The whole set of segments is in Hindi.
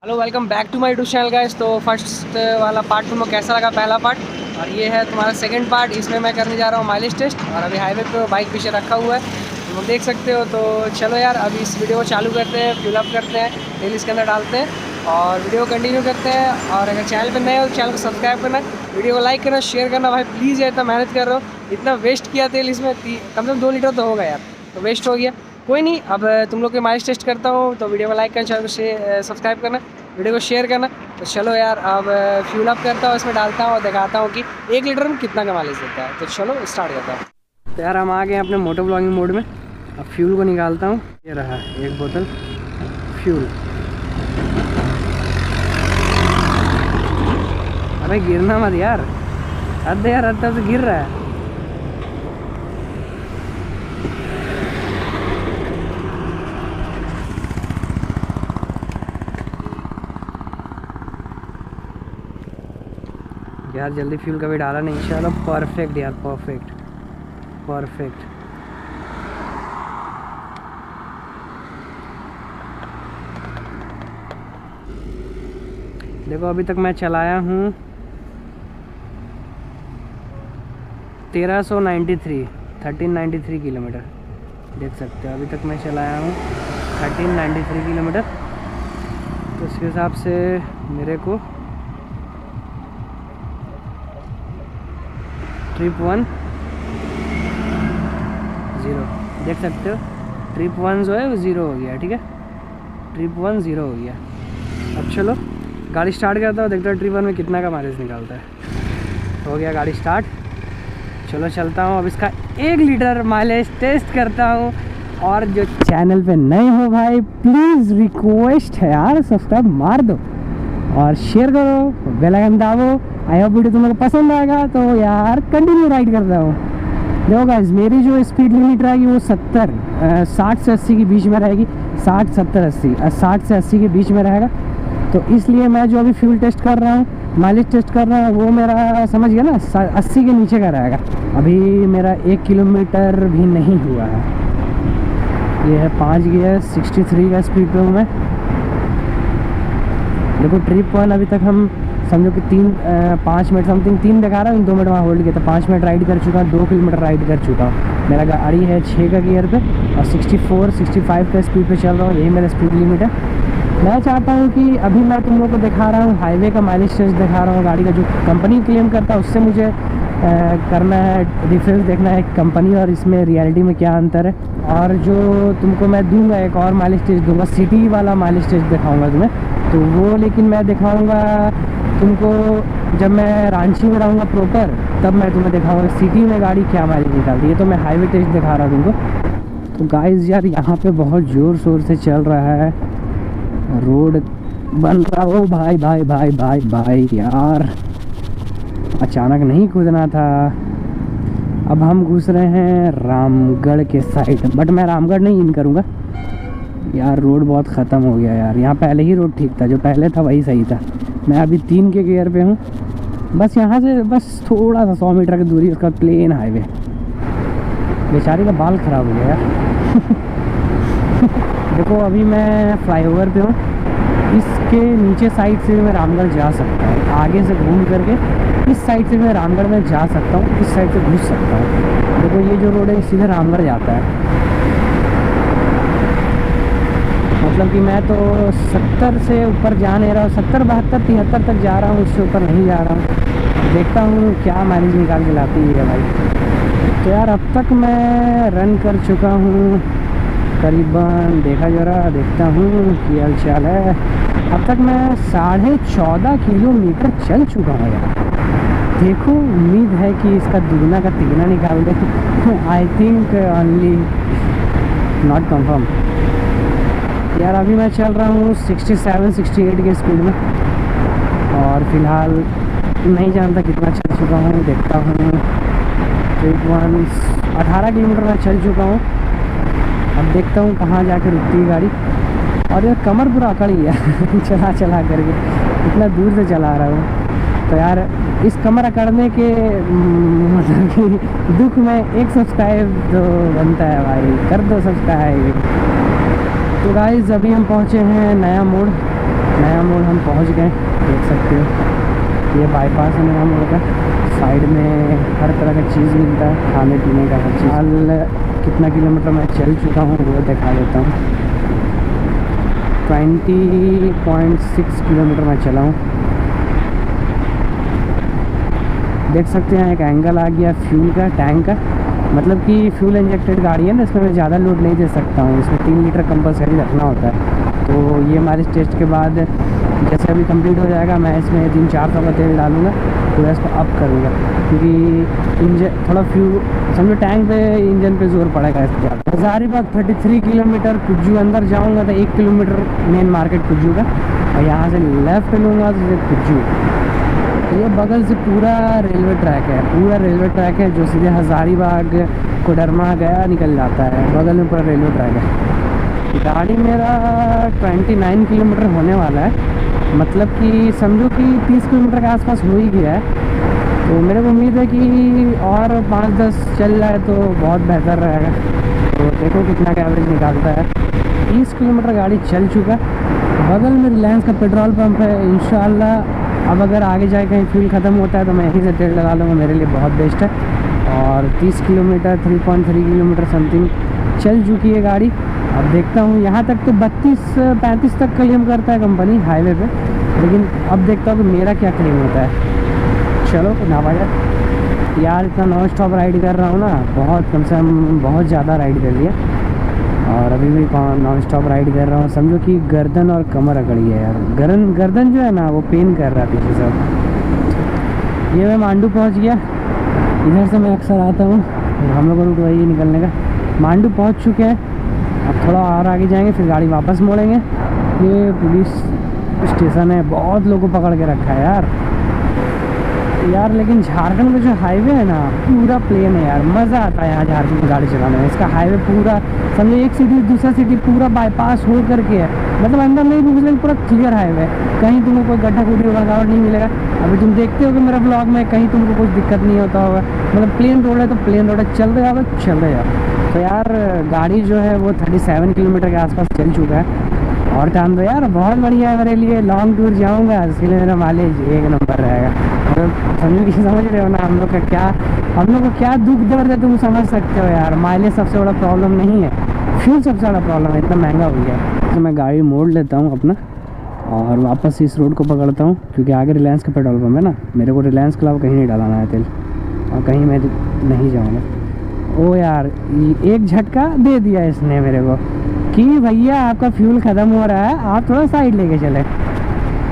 Hello welcome back to my YouTube channel guys. तो फर्स्ट वाला पार्ट तुमको कैसा लगा, पहला पार्ट, और ये है तुम्हारा सेकंड पार्ट। इसमें मैं करने जा रहा हूँ माइलेज टेस्ट, और अभी हाईवे पे बाइक पीछे रखा हुआ है, तुम लोग देख सकते हो। तो चलो यार, अभी इस वीडियो को चालू करते हैं, फ्यूल अप करते हैं, तेल इसके अंदर डालते हैं और वीडियो को कंटिन्यू करते हैं। और अगर चैनल पर नए हो तो चैनल को सब्सक्राइब करना, वीडियो को लाइक करना, शेयर करना। भाई प्लीज़ यार, इतना मेहनत कर रहा हूँ, इतना वेस्ट किया तेल इसमें, कम से कम 2 लीटर तो होगा यार, तो वेस्ट हो गया। कोई नहीं, अब तुम लोग के माइलेज टेस्ट करता हूँ, तो वीडियो को लाइक करना, चैनल को सब्सक्राइब करना, वीडियो को शेयर करना। तो चलो यार, अब फ्यूल अप करता हूँ, इसमें डालता हूँ और दिखाता हूँ कि 1 लीटर में कितना का माइलेज देता है। तो चलो स्टार्ट करता हूँ। तो यार हम आ गए अपने मोटो ब्लॉगिंग मोड में। अब फ्यूल को निकालता हूँ, ये रहा 1 बोतल फ्यूल। अरे गिरना मत यार, हद यार, हद से गिर रहा है। यार जल्दी फ्यूल कभी डाला नहीं। चलो परफेक्ट यार, परफेक्ट परफेक्ट। देखो अभी तक मैं चलाया हूँ 1393 किलोमीटर, देख सकते हो। अभी तक मैं चलाया हूँ 1393 किलोमीटर। तो उसके हिसाब से मेरे को ट्रिप 1 0, देख सकते हो। ट्रिप 1 जो है वो 0 हो गया, ठीक है। ट्रिप 1 0 हो गया। अब चलो गाड़ी स्टार्ट करता हूँ, देखता हूँ ट्रिप 1 में कितना का माइलेज निकालता है। हो गया गाड़ी स्टार्ट, चलो चलता हूँ। अब इसका 1 लीटर माइलेज टेस्ट करता हूँ। और जो चैनल पे नए हो भाई, प्लीज़ रिक्वेस्ट है यार, सब्सक्राइब मार दो और शेयर करो, बेल आइकन दाबो। आई होप वीडियो तुम लोग को पसंद आएगा। तो यार कंटिन्यू राइड करता हूँ। देखो गाइस, मेरी जो स्पीड लिमिट रहेगी वो 60 से 80 के बीच में रहेगी। 60 70 80 60 से 80 के बीच में रहेगा। तो इसलिए मैं जो अभी फ्यूल टेस्ट कर रहा हूँ, माइलेज टेस्ट कर रहा हूँ, वो मेरा समझ गया ना 80 के नीचे का रहेगा। अभी मेरा 1 किलोमीटर भी नहीं हुआ है। ये है 5 गियर, 63 का स्पीड पे हूँ मैं। देखो ट्रिप 1 अभी तक हम समझो कि 5 मिनट समथिंग 3 दिखा रहा हूँ, 2 मिनट वहाँ होल्ड किया। तो 5 मिनट राइड कर चुका हूँ, 2 किलोमीटर राइड कर चुका हूँ। मेरा गाड़ी है 6 का गियर पे और 64-65 का स्पीड पे चल रहा हूँ, यही मेरा स्पीड लिमिट है। मैं चाहता हूँ कि अभी मैं तुम लोगों को दिखा रहा हूँ हाईवे का माइलेज टेस्ट दिखा रहा हूँ, गाड़ी का जो कंपनी क्लेम करता है उससे मुझे करना है, डिफरेंस देखना है कंपनी और इसमें रियलिटी में क्या अंतर है। और जो तुमको मैं दूंगा, एक और माइलेज टेस्ट दूंगा, सिटी वाला माइलेज टेस्ट दिखाऊंगा तुम्हें। तो वो लेकिन मैं दिखाऊंगा तुमको जब मैं रांची में रहूँगा प्रॉपर, तब मैं तुम्हें दिखाऊंगा सिटी में गाड़ी क्या माइलेज निकालती है। तो मैं हाईवे टेस्ट दिखा रहा हूँ तुमको। तो गाइस यार, यहाँ पे बहुत ज़ोर शोर से चल रहा है, रोड बन रहा हो। भाई भाई भाई भाई भाई यार, अचानक नहीं कूदना था। अब हम घुस रहे हैं रामगढ़ के साइड, बट मैं रामगढ़ नहीं इन करूँगा यार, रोड बहुत ख़त्म हो गया यार। यहाँ पहले ही रोड ठीक था, जो पहले था वही सही था। मैं अभी 3 के गियर पे हूँ, बस यहाँ से बस थोड़ा सा 100 मीटर की दूरी, उसका प्लेन हाईवे। बेचारी का बाल ख़राब हो गया यार। देखो अभी मैं फ्लाईओवर पे हूँ, इसके नीचे साइड से मैं रामगढ़ जा सकता हूँ, आगे से घूम करके इस साइड से मैं रामगढ़ में जा सकता हूँ, इस साइड से घुस सकता हूँ। देखो ये जो रोड है सीधे रामगढ़ जाता है। मतलब कि मैं तो 70 से ऊपर जा नहीं रहा हूँ, 70 72 73 तक जा रहा हूँ, उससे ऊपर नहीं जा रहा हूँ। देखता हूँ क्या माइलेज निकाल के लाती है भाई। तो यार अब तक मैं रन कर चुका हूँ करीबन, देखा जरा, देखता हूँ कि हाल चाल है। अब तक मैं 14.5 किलोमीटर चल चुका हूँ यार। देखो उम्मीद है कि इसका दुगना का तिगना निकाल दे। I think only, not confirm यार। अभी मैं चल रहा हूँ 67-68 के स्पीड में, और फिलहाल नहीं जानता कितना चल चुका हूँ, देखता हूँ। ट्रिप 1 18 किलोमीटर मैं चल चुका हूँ। अब देखता हूँ कहाँ जाके रुकती है गाड़ी। और यार कमर पूरा अकड़ गया चला चला करके, इतना दूर से चला रहा हूँ। तो यार इस कमर अकड़ने के मतलब कि दुख में एक सब्सक्राइब तो बनता है भाई, कर दो सब्सक्राइब। तो गाइस अभी हम पहुँचे हैं नया मोड़, नया मोड़ हम पहुंच गए, देख सकते हो ये बाईपास है नया मोड़ का। साइड में हर तरह का चीज़ मिलता है, खाने पीने का हर चीज़। हाल कितना किलोमीटर मैं चल चुका हूँ वो दिखा देता हूँ। 20.6 किलोमीटर मैं चला हूँ। देख सकते हैं एक एंगल आ गया फ्यूल का, टैंक का, मतलब कि फ्यूल इंजेक्टेड गाड़ी है ना, इसमें मैं ज़्यादा लोड नहीं दे सकता हूँ। इसमें 3 लीटर कंपलसरी रखना होता है। तो ये हमारे टेस्ट के बाद जैसे अभी कंप्लीट हो जाएगा, मैं इसमें 300-400 का तेल डालूंगा, पूरा इसको अप करूँगा, क्योंकि इंजन थोड़ा फ्यूल समझो टैंक पे इंजन पे जोर पड़ेगा इसके बाद। हज़ारीबाग 33 किलोमीटर कुज्जू अंदर जाऊँगा तो 1 किलोमीटर मेन मार्केट कुज्जू का, और यहाँ से लेफ़्ट लूँगा तो कुज्जू। ये बगल से पूरा रेलवे ट्रैक है, पूरा रेलवे ट्रैक है जो सीधे हज़ारीबाग कोडरमा गया निकल जाता है, बगल में पूरा रेलवे ट्रैक है। गाड़ी मेरा 29 किलोमीटर होने वाला है, मतलब कि समझो कि 30 किलोमीटर के आसपास हो ही गया है। तो मेरे को उम्मीद है कि और 5-10 चल जाए तो बहुत बेहतर रहेगा। तो देखो कितना का एवरेज निकालता है। 30 किलोमीटर गाड़ी चल चुका, बगल में रिलायंस का पेट्रोल पंप है। इंशाल्लाह अब अगर आगे जाए कहीं फ्यूल ख़त्म होता है तो मैं यहीं से तेल लगा लूँगा, मेरे लिए बहुत बेस्ट है। और 30 किलोमीटर 3.3 किलोमीटर समथिंग चल चुकी है गाड़ी। अब देखता हूँ, यहाँ तक तो 32-35 तक क्लेम करता है कंपनी हाईवे पे, लेकिन अब देखता हूँ कि मेरा क्या क्लेम होता है। चलो ना भाई यार, इतना नॉन स्टॉप राइड कर रहा हूँ ना, बहुत कम से कम बहुत ज़्यादा राइड कर लिया, और अभी भी नॉन स्टॉप राइड कर रहा हूँ। समझो कि गर्दन और कमर अकड़ी है यार, गर्दन जो है ना वो पेन कर रहा है पीछे सब। ये मैं मांडू पहुँच गया, इधर से मैं अक्सर आता हूँ, हम लोग का रूट वही निकलने का। मांडू पहुँच चुके हैं, अब थोड़ा और आगे जाएंगे फिर गाड़ी वापस मोड़ेंगे। ये पुलिस स्टेशन है, बहुत लोगों को पकड़ के रखा है यार। लेकिन झारखंड में जो हाईवे है ना पूरा प्लेन है यार, मज़ा आता है यहाँ झारखंड में गाड़ी चलाने में। इसका हाईवे पूरा समझो एक सिटी दूसरा सिटी पूरा बाईपास हो करके है, मतलब अंदर नहीं घुस, लेकिन पूरा क्लियर हाईवे, कहीं तुमको कोई गड्ढा गुड्ढी रुकावट नहीं मिलेगा। अभी तुम देखते हो कि मेरा ब्लॉग में कहीं तुमको कुछ दिक्कत नहीं होता होगा, मतलब प्लेन रोड है तो प्लेन रोड है, चलते जाओ। तो यार गाड़ी जो है वो 37 किलोमीटर के आसपास चल चुका है, और काम तो यार बहुत बढ़िया है मेरे लिए। लॉन्ग टूर जाऊँगा इसके लिए मेरा माइलेज 1 नंबर रहेगा। मतलब समझ रहे हो ना हम लोग को क्या दुख दर्द है, तुम समझ सकते हो यार। माइलेज सबसे बड़ा प्रॉब्लम नहीं है, फ्यूल सबसे बड़ा प्रॉब्लम है, इतना महंगा हो गया। तो मैं गाड़ी मोड़ लेता हूँ अपना और वापस इस रोड को पकड़ता हूँ, क्योंकि आगे रिलायंस का पेट्रोल पंप है ना, मेरे को रिलायंस के अलावा कहीं नहीं डालाना है तेल, और कहीं मैं नहीं जाऊँगा। ओ यार एक झटका दे दिया इसने मेरे को कि भैया आपका फ्यूल ख़त्म हो रहा है, आप थोड़ा साइड लेके चले।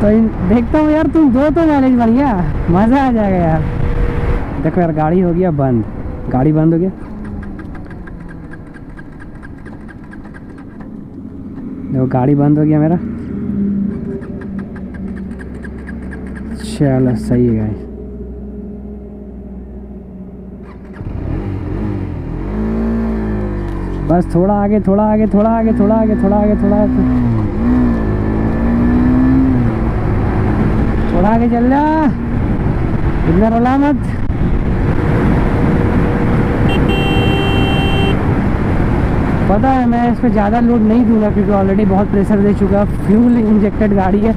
तो देखता हूँ यार तुम दो तो माइलेज बढ़िया, मज़ा आ जाएगा यार। देखो यार गाड़ी हो गया बंद, गाड़ी बंद हो गया। देखो गाड़ी बंद हो गया मेरा। चलो सही है गाइस। बस थोड़ा आगे थोड़ा आगे थोड़ा आगे थोड़ा आगे थोड़ा आगे थोड़ा आगे थोड़ा आगे चल जा, इतना रोला मत। पता है मैं इस पर ज़्यादा लोड नहीं दूंगा, क्योंकि ऑलरेडी बहुत प्रेशर दे चुका, फ्यूल इंजेक्टेड गाड़ी है,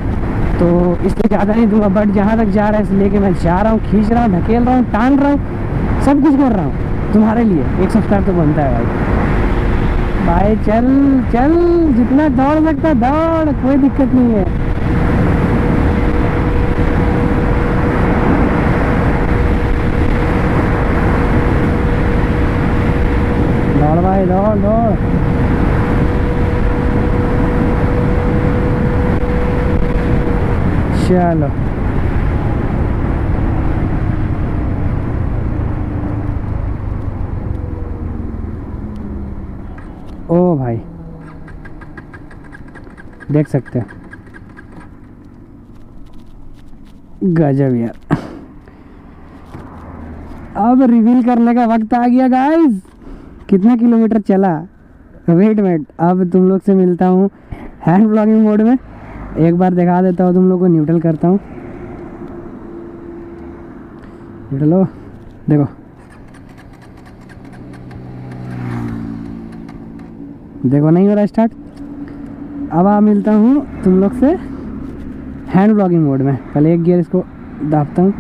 तो इसलिए ज़्यादा नहीं दूंगा। बट जहाँ तक जा रहा है इसलिए लेके मैं जा रहा हूँ, खींच रहा हूँ, ढकेल रहा हूँ, टान रहा हूँ, सब कुछ कर रहा हूँ तुम्हारे लिए। 1 सब्सक्राइब तो बनता है भाई। चल चल जितना दौड़ सकता दौड़, कोई दिक्कत नहीं है। दौड़ भाई दौड़ दौड़। चलो ओ भाई देख सकते हैं, गजब यार। अब रिवील करने का वक्त आ गया गाइस, कितना किलोमीटर चला। वेट अब तुम लोग से मिलता हूँ हैंड ब्लॉगिंग मोड में, एक बार दिखा देता हूँ तुम लोग को। न्यूट्रल करता हूँ, न्यूट्रल हो, देखो देखो नहीं हो रहा स्टार्ट। अब आ मिलता हूँ तुम लोग से हैंड ब्लॉगिंग मोड में। पहले एक गियर इसको दाबता हूँ,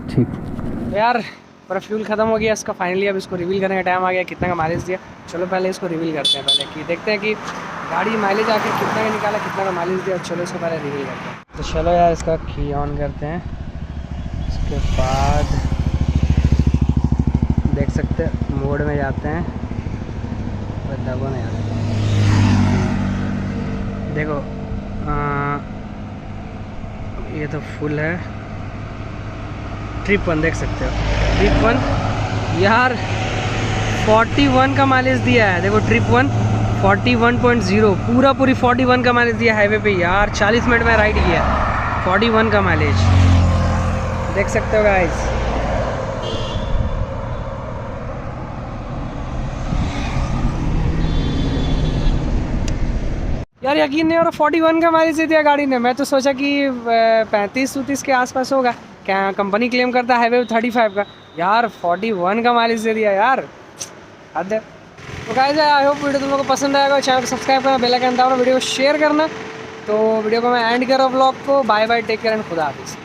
ठीक। यार पूरा फ्यूल ख़त्म हो गया इसका फाइनली। अब इसको रिवील करने का टाइम आ गया, कितना का माइलेज दिया। चलो पहले इसको रिवील करते हैं, पहले कि देखते हैं कि गाड़ी माइलेज आके कितना का निकाला, कितना का माइलेज दिया। चलो इसको पहले रिवील करते हैं। तो चलो यार इसका की ऑन करते हैं। उसके बाद देख सकते हैं मोड में जाते हैं, दबो नहीं आते। देखो ये तो फुल है। ट्रिप 1 देख सकते हो, ट्रिप 1 यार 41 का माइलेज दिया है। देखो ट्रिप 1 41.0 पूरी 41 का माइलेज दिया हाईवे पे यार। 40 मिनट में राइड किया, 41 का माइलेज देख सकते हो गाइस। यार यकीन नहीं हो रहा 41 का माइलेज दिया गाड़ी ने। मैं तो सोचा कि 35-34 के आसपास होगा, क्या कंपनी क्लेम करता है हाईवे 35 का। यार 41 का माइलेज दे दिया यार, हद है। तो गाइस आई होप वीडियो तुम लोगों को पसंद आएगा। चैनल को सब्सक्राइब करना, बेल आइकन दबाना, वीडियो को शेयर करना। तो वीडियो को मैं एंड कर रहा हूँ ब्लॉग को। Bye bye, take care and खुदा हाफिज़।